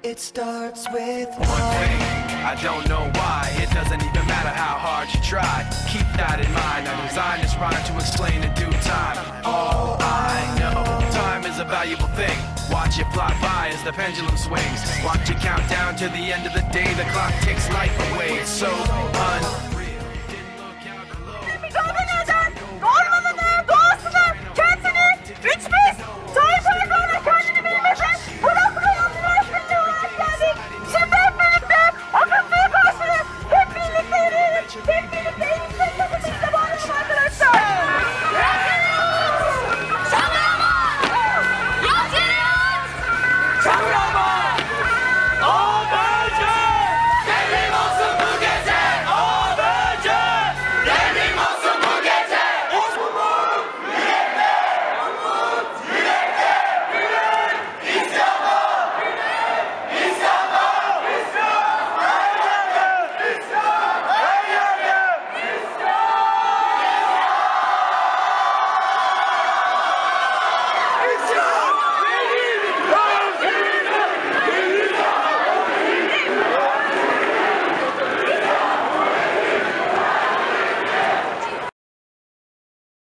It starts with one thing. I don't know why. It doesn't even matter how hard you try. Keep that in mind. I designed this rhyme to explain in due time. All I know, time is a valuable thing. Watch it fly by as the pendulum swings. Watch it count down to the end of the day. The clock takes life away. It's so